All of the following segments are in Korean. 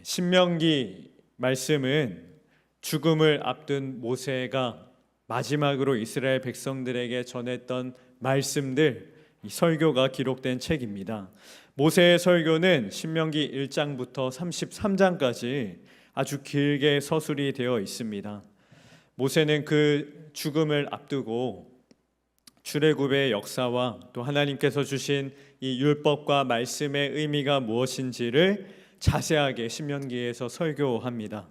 신명기 말씀은 죽음을 앞둔 모세가 마지막으로 이스라엘 백성들에게 전했던 말씀들, 이 설교가 기록된 책입니다. 모세의 설교는 신명기 1장부터 33장까지 아주 길게 서술이 되어 있습니다. 모세는 그 죽음을 앞두고 출애굽의 역사와 또 하나님께서 주신 이 율법과 말씀의 의미가 무엇인지를 자세하게 신명기에서 설교합니다.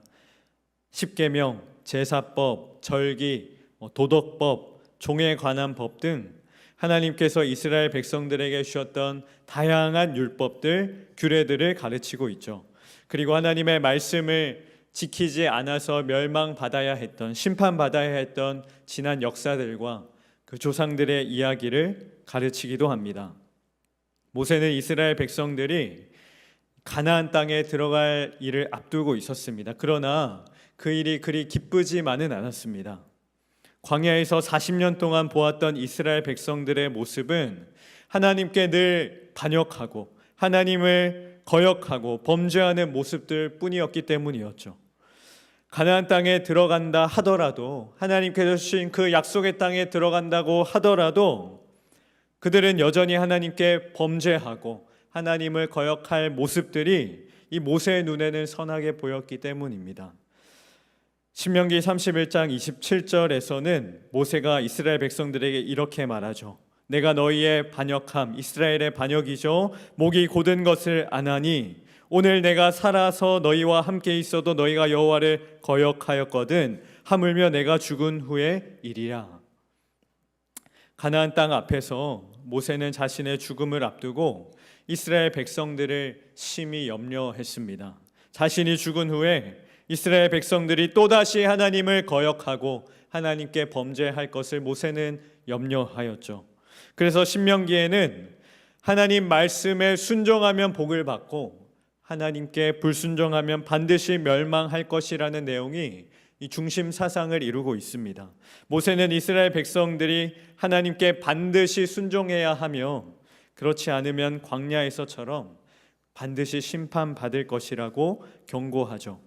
십계명, 제사법, 절기, 도덕법, 종에 관한 법 등 하나님께서 이스라엘 백성들에게 주셨던 다양한 율법들, 규례들을 가르치고 있죠. 그리고 하나님의 말씀을 지키지 않아서 멸망받아야 했던, 심판받아야 했던 지난 역사들과 그 조상들의 이야기를 가르치기도 합니다. 모세는 이스라엘 백성들이 가나안 땅에 들어갈 일을 앞두고 있었습니다. 그러나 그 일이 그리 기쁘지만은 않았습니다. 광야에서 40년 동안 보았던 이스라엘 백성들의 모습은 하나님께 늘 반역하고 하나님을 거역하고 범죄하는 모습들 뿐이었기 때문이었죠. 가나안 땅에 들어간다 하더라도, 하나님께서 주신 그 약속의 땅에 들어간다고 하더라도 그들은 여전히 하나님께 범죄하고 하나님을 거역할 모습들이 이 모세의 눈에는 선하게 보였기 때문입니다. 신명기 31장 27절에서는 모세가 이스라엘 백성들에게 이렇게 말하죠. 내가 너희의 반역함, 이스라엘의 반역이죠. 목이 곧은 것을 아나니 오늘 내가 살아서 너희와 함께 있어도 너희가 여호와를 거역하였거든 하물며 내가 죽은 후의 일이라. 가나안 땅 앞에서 모세는 자신의 죽음을 앞두고 이스라엘 백성들을 심히 염려했습니다. 자신이 죽은 후에 이스라엘 백성들이 또다시 하나님을 거역하고 하나님께 범죄할 것을 모세는 염려하였죠. 그래서 신명기에는 하나님 말씀에 순종하면 복을 받고 하나님께 불순종하면 반드시 멸망할 것이라는 내용이 이 중심 사상을 이루고 있습니다. 모세는 이스라엘 백성들이 하나님께 반드시 순종해야 하며 그렇지 않으면 광야에서처럼 반드시 심판받을 것이라고 경고하죠.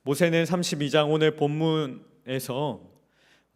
모세는 32장 오늘 본문에서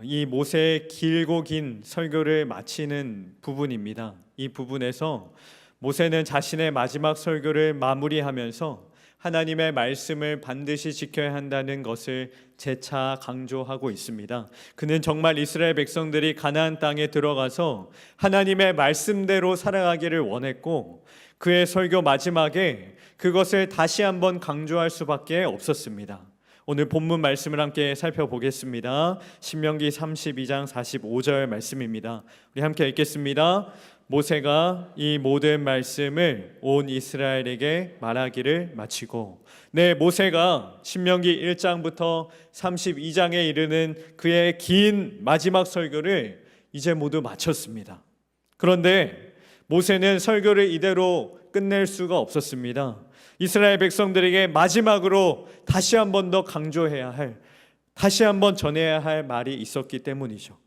이 모세의 길고 긴 설교를 마치는 부분입니다. 이 부분에서 모세는 자신의 마지막 설교를 마무리하면서 하나님의 말씀을 반드시 지켜야 한다는 것을 재차 강조하고 있습니다. 그는 정말 이스라엘 백성들이 가나안 땅에 들어가서 하나님의 말씀대로 살아가기를 원했고 그의 설교 마지막에 그것을 다시 한번 강조할 수밖에 없었습니다. 오늘 본문 말씀을 함께 살펴보겠습니다. 신명기 32장 45절 말씀입니다. 우리 함께 읽겠습니다. 모세가 이 모든 말씀을 온 이스라엘에게 말하기를 마치고, 모세가 신명기 1장부터 32장에 이르는 그의 긴 마지막 설교를 이제 모두 마쳤습니다. 그런데 모세는 설교를 이대로 끝낼 수가 없었습니다. 이스라엘 백성들에게 마지막으로 다시 한 번 더 강조해야 할, 다시 한 번 전해야 할 말이 있었기 때문이죠.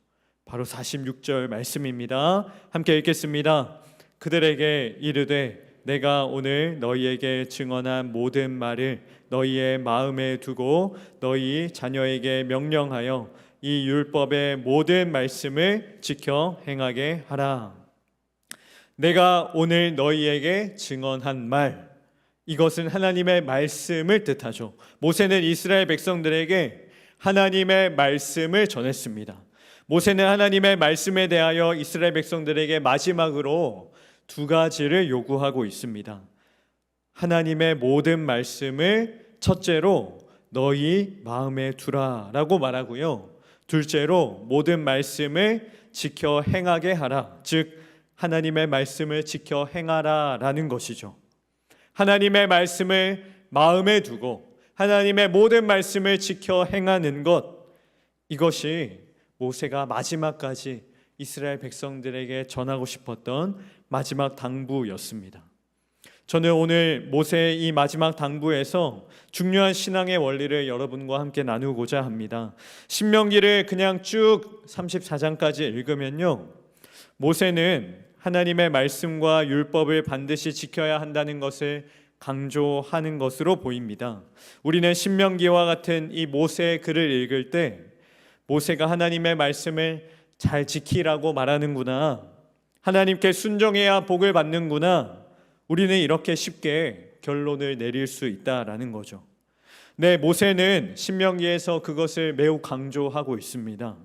바로 46절 말씀입니다. 함께 읽겠습니다. 그들에게 이르되 내가 오늘 너희에게 증언한 모든 말을 너희의 마음에 두고 너희 자녀에게 명령하여 이 율법의 모든 말씀을 지켜 행하게 하라. 내가 오늘 너희에게 증언한 말, 이것은 하나님의 말씀을 뜻하죠. 모세는 이스라엘 백성들에게 하나님의 말씀을 전했습니다. 모세는 하나님의 말씀에 대하여 이스라엘 백성들에게 마지막으로 두 가지를 요구하고 있습니다. 하나님의 모든 말씀을 첫째로 너희 마음에 두라라고 말하고요. 둘째로 모든 말씀을 지켜 행하게 하라. 즉 하나님의 말씀을 지켜 행하라라는 것이죠. 하나님의 말씀을 마음에 두고 하나님의 모든 말씀을 지켜 행하는 것, 이것이 모세가 마지막까지 이스라엘 백성들에게 전하고 싶었던 마지막 당부였습니다. 저는 오늘 모세의 이 마지막 당부에서 중요한 신앙의 원리를 여러분과 함께 나누고자 합니다. 신명기를 그냥 쭉 34장까지 읽으면요, 모세는 하나님의 말씀과 율법을 반드시 지켜야 한다는 것을 강조하는 것으로 보입니다. 우리는 신명기와 같은 이 모세의 글을 읽을 때 모세가 하나님의 말씀을 잘 지키라고 말하는구나, 하나님께 순종해야 복을 받는구나, 우리는 이렇게 쉽게 결론을 내릴 수 있다라는 거죠. 네, 모세는 신명기에서 그것을 매우 강조하고 있습니다.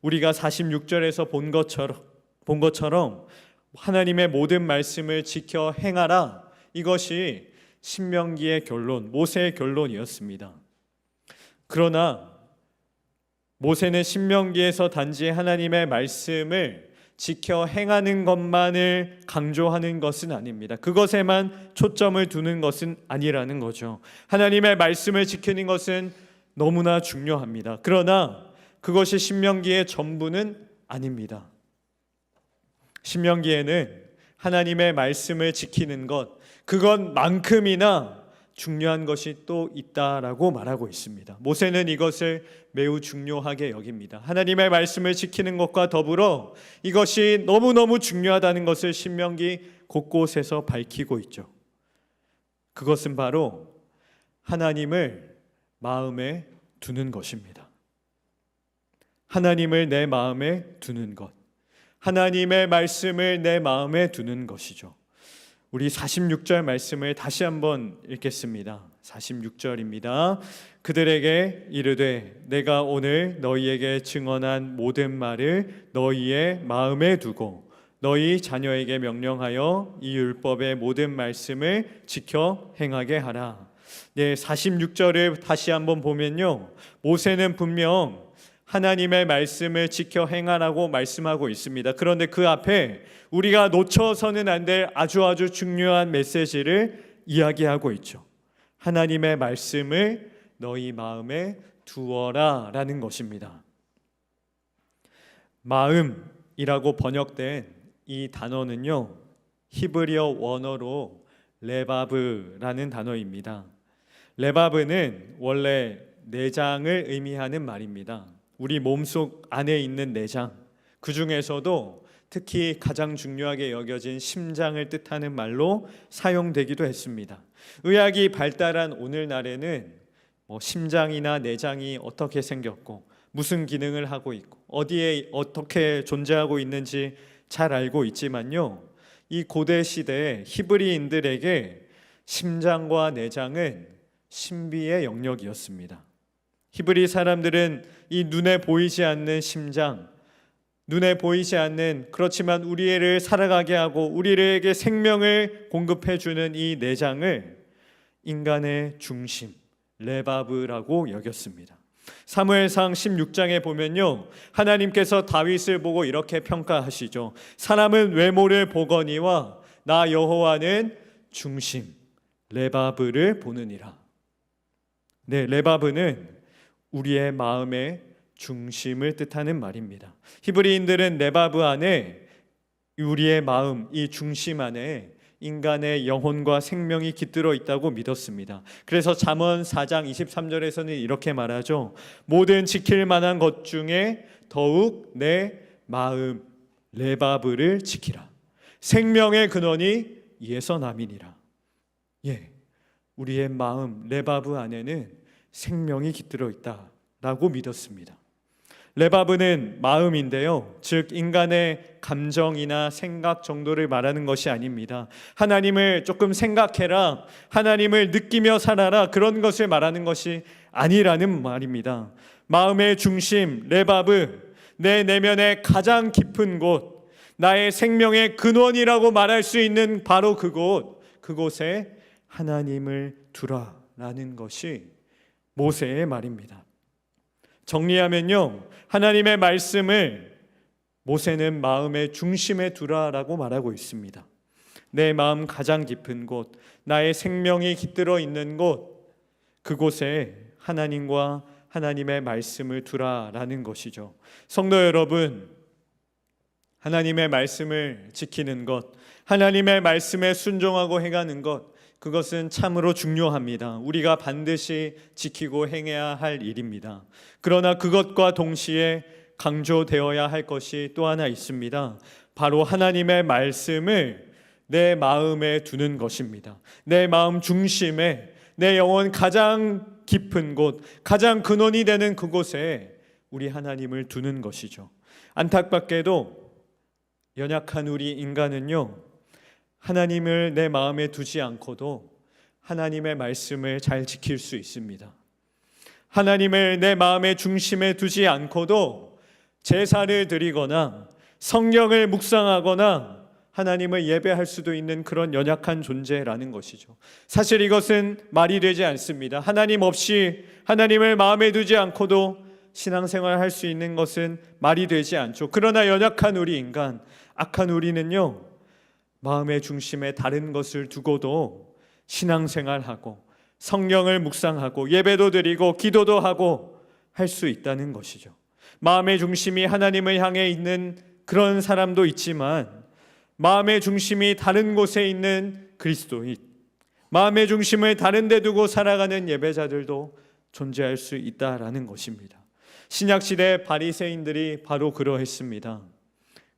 우리가 46절에서 본 것처럼 하나님의 모든 말씀을 지켜 행하라, 이것이 신명기의 결론, 모세의 결론이었습니다. 그러나 모세는 신명기에서 단지 하나님의 말씀을 지켜 행하는 것만을 강조하는 것은 아닙니다. 그것에만 초점을 두는 것은 아니라는 거죠. 하나님의 말씀을 지키는 것은 너무나 중요합니다. 그러나 그것이 신명기의 전부는 아닙니다. 신명기에는 하나님의 말씀을 지키는 것, 그것만큼이나 중요한 것이 또 있다라고 말하고 있습니다. 모세는 이것을 매우 중요하게 여깁니다. 하나님의 말씀을 지키는 것과 더불어 이것이 너무너무 중요하다는 것을 신명기 곳곳에서 밝히고 있죠. 그것은 바로 하나님을 마음에 두는 것입니다. 하나님을 내 마음에 두는 것, 하나님의 말씀을 내 마음에 두는 것이죠. 우리 46절 말씀을 다시 한번 읽겠습니다. 46절입니다. 그들에게 이르되 내가 오늘 너희에게 증언한 모든 말을 너희의 마음에 두고 너희 자녀에게 명령하여 이 율법의 모든 말씀을 지켜 행하게 하라. 네, 46절을 다시 한번 보면요, 모세는 분명 하나님의 말씀을 지켜 행하라고 말씀하고 있습니다. 그런데 그 앞에 우리가 놓쳐서는 안 될 아주 중요한 메시지를 이야기하고 있죠. 하나님의 말씀을 너희 마음에 두어라 라는 것입니다. 마음이라고 번역된 이 단어는요, 히브리어 원어로 레바브라는 단어입니다. 레바브는 원래 내장을 의미하는 말입니다. 우리 몸속 안에 있는 내장, 그 중에서도 특히 가장 중요하게 여겨진 심장을 뜻하는 말로 사용되기도 했습니다. 의학이 발달한 오늘날에는 심장이나 내장이 어떻게 생겼고 무슨 기능을 하고 있고 어디에 어떻게 존재하고 있는지 잘 알고 있지만요, 이 고대 시대 히브리인들에게 심장과 내장은 신비의 영역이었습니다. 히브리 사람들은 이 눈에 보이지 않는 심장, 눈에 보이지 않는, 그렇지만 우리를 살아가게 하고 우리에게 생명을 공급해 주는 이 내장을 인간의 중심, 레바브라고 여겼습니다. 사무엘상 16장에 보면요, 하나님께서 다윗을 보고 이렇게 평가하시죠. 사람은 외모를 보거니와 나 여호와는 중심, 레바브를 보느니라. 네, 레바브는 우리의 마음의 중심을 뜻하는 말입니다. 히브리인들은 레바브 안에, 우리의 마음, 이 중심 안에 인간의 영혼과 생명이 깃들어 있다고 믿었습니다. 그래서 잠언 4장 23절에서는 이렇게 말하죠. 모든 지킬 만한 것 중에 더욱 내 마음 레바브를 지키라. 생명의 근원이 이에서 남이니라. 예, 우리의 마음 레바브 안에는 생명이 깃들어 있다라고 믿었습니다. 레바브는 마음인데요, 즉 인간의 감정이나 생각 정도를 말하는 것이 아닙니다. 하나님을 조금 생각해라, 하나님을 느끼며 살아라, 그런 것을 말하는 것이 아니라는 말입니다. 마음의 중심 레바브, 내 내면의 가장 깊은 곳, 나의 생명의 근원이라고 말할 수 있는 바로 그곳에 하나님을 두라라는 것이 모세의 말입니다. 정리하면요, 하나님의 말씀을 모세는 마음의 중심에 두라라고 말하고 있습니다. 내 마음 가장 깊은 곳, 나의 생명이 깃들어 있는 곳, 그곳에 하나님과 하나님의 말씀을 두라라는 것이죠. 성도 여러분, 하나님의 말씀을 지키는 것, 하나님의 말씀에 순종하고 행하는 것, 그것은 참으로 중요합니다. 우리가 반드시 지키고 행해야 할 일입니다. 그러나 그것과 동시에 강조되어야 할 것이 또 하나 있습니다. 바로 하나님의 말씀을 내 마음에 두는 것입니다. 내 마음 중심에, 내 영혼 가장 깊은 곳, 가장 근원이 되는 그곳에 우리 하나님을 두는 것이죠. 안타깝게도 연약한 우리 인간은요, 하나님을 내 마음에 두지 않고도 하나님의 말씀을 잘 지킬 수 있습니다. 하나님을 내 마음의 중심에 두지 않고도 제사를 드리거나 성경을 묵상하거나 하나님을 예배할 수도 있는 그런 연약한 존재라는 것이죠. 사실 이것은 말이 되지 않습니다. 하나님 없이, 하나님을 마음에 두지 않고도 신앙생활을 할 수 있는 것은 말이 되지 않죠. 그러나 연약한 우리 인간, 악한 우리는요, 마음의 중심에 다른 것을 두고도 신앙생활하고 성경을 묵상하고 예배도 드리고 기도도 하고 할 수 있다는 것이죠. 마음의 중심이 하나님을 향해 있는 그런 사람도 있지만, 마음의 중심이 다른 곳에 있는 그리스도인, 마음의 중심을 다른 데 두고 살아가는 예배자들도 존재할 수 있다라는 것입니다. 신약시대 바리새인들이 바로 그러했습니다.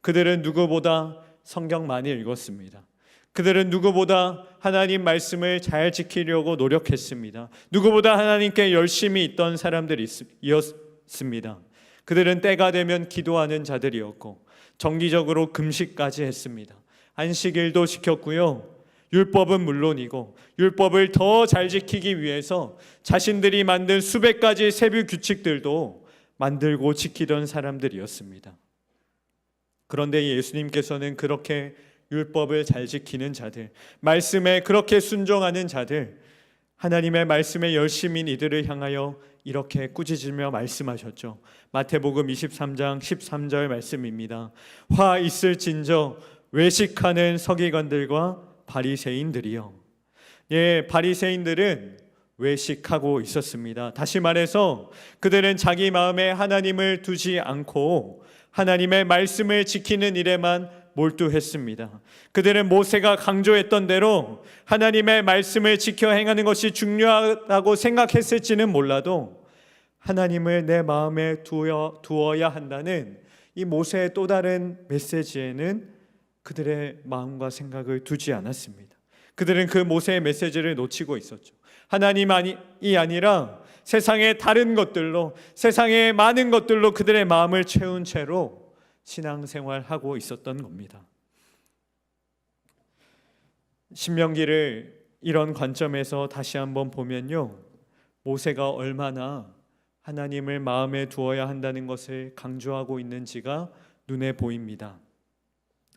그들은 누구보다 성경 많이 읽었습니다. 그들은 누구보다 하나님 말씀을 잘 지키려고 노력했습니다. 누구보다 하나님께 열심히 있던 사람들이었습니다. 그들은 때가 되면 기도하는 자들이었고 정기적으로 금식까지 했습니다. 안식일도 지켰고요, 율법은 물론이고 율법을 더 잘 지키기 위해서 자신들이 만든 수백 가지 세부 규칙들도 만들고 지키던 사람들이었습니다. 그런데 예수님께서는 그렇게 율법을 잘 지키는 자들, 말씀에 그렇게 순종하는 자들, 하나님의 말씀에 열심인 이들을 향하여 이렇게 꾸짖으며 말씀하셨죠. 마태복음 23장 13절 말씀입니다. 화 있을진저 외식하는 서기관들과 바리새인들이요. 예, 바리새인들은 외식하고 있었습니다. 다시 말해서 그들은 자기 마음에 하나님을 두지 않고 하나님의 말씀을 지키는 일에만 몰두했습니다. 그들은 모세가 강조했던 대로 하나님의 말씀을 지켜 행하는 것이 중요하다고 생각했을지는 몰라도 하나님을 내 마음에 두어야 한다는 이 모세의 또 다른 메시지에는 그들의 마음과 생각을 두지 않았습니다. 그들은 그 모세의 메시지를 놓치고 있었죠. 하나님이 아니라 세상의 다른 것들로, 세상의 많은 것들로 그들의 마음을 채운 채로 신앙생활하고 있었던 겁니다. 신명기를 이런 관점에서 다시 한번 보면요, 모세가 얼마나 하나님을 마음에 두어야 한다는 것을 강조하고 있는지가 눈에 보입니다.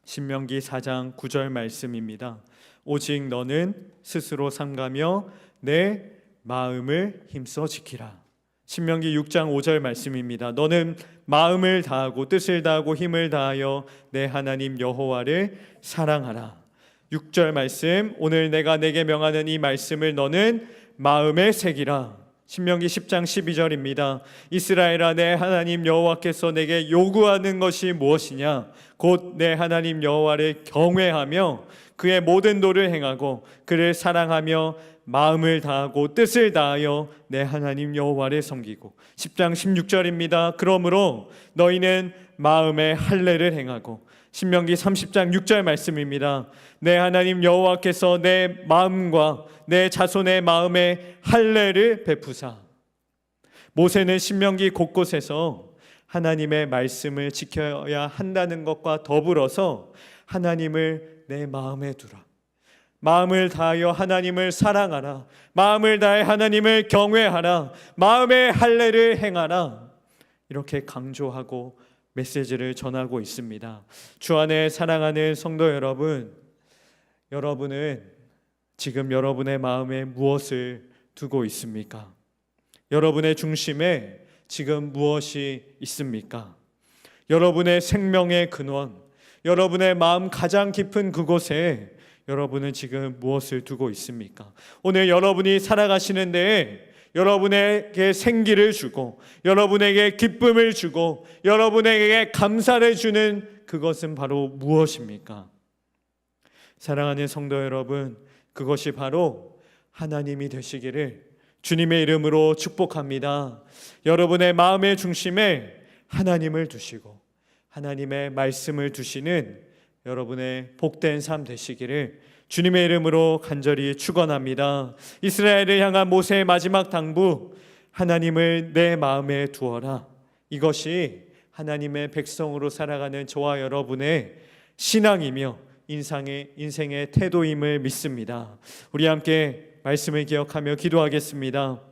신명기 4장 9절 말씀입니다. 오직 너는 스스로 삼가며 내 마음을 힘써 지키라. 신명기 6장 5절 말씀입니다. 너는 마음을 다하고 뜻을 다하고 힘을 다하여 내 하나님 여호와를 사랑하라. 6절 말씀, 오늘 내가 내게 명하는 이 말씀을 너는 마음에 새기라. 신명기 10장 12절입니다. 이스라엘아, 내 하나님 여호와께서 내게 요구하는 것이 무엇이냐? 곧 내 하나님 여호와를 경외하며 그의 모든 도를 행하고 그를 사랑하며 마음을 다하고 뜻을 다하여 내 하나님 여호와를 섬기고. 10장 16절입니다. 그러므로 너희는 마음의 할례를 행하고. 신명기 30장 6절 말씀입니다. 내 하나님 여호와께서 내 마음과 내 자손의 마음에 할례를 베푸사. 모세는 신명기 곳곳에서 하나님의 말씀을 지켜야 한다는 것과 더불어서 하나님을 내 마음에 두라, 마음을 다하여 하나님을 사랑하라, 마음을 다해 하나님을 경외하라, 마음의 할례를 행하라, 이렇게 강조하고 메시지를 전하고 있습니다. 주 안에 사랑하는 성도 여러분, 여러분은 지금 여러분의 마음에 무엇을 두고 있습니까? 여러분의 중심에 지금 무엇이 있습니까? 여러분의 생명의 근원, 여러분의 마음 가장 깊은 그곳에 여러분은 지금 무엇을 두고 있습니까? 오늘 여러분이 살아가시는 데에 여러분에게 생기를 주고 여러분에게 기쁨을 주고 여러분에게 감사를 주는 그것은 바로 무엇입니까? 사랑하는 성도 여러분, 그것이 바로 하나님이 되시기를 주님의 이름으로 축복합니다. 여러분의 마음의 중심에 하나님을 두시고 하나님의 말씀을 두시는 여러분의 복된 삶 되시기를 주님의 이름으로 간절히 축원합니다. 이스라엘을 향한 모세의 마지막 당부, 하나님을 내 마음에 두어라. 이것이 하나님의 백성으로 살아가는 저와 여러분의 신앙이며 인생의 태도임을 믿습니다. 우리 함께 말씀을 기억하며 기도하겠습니다.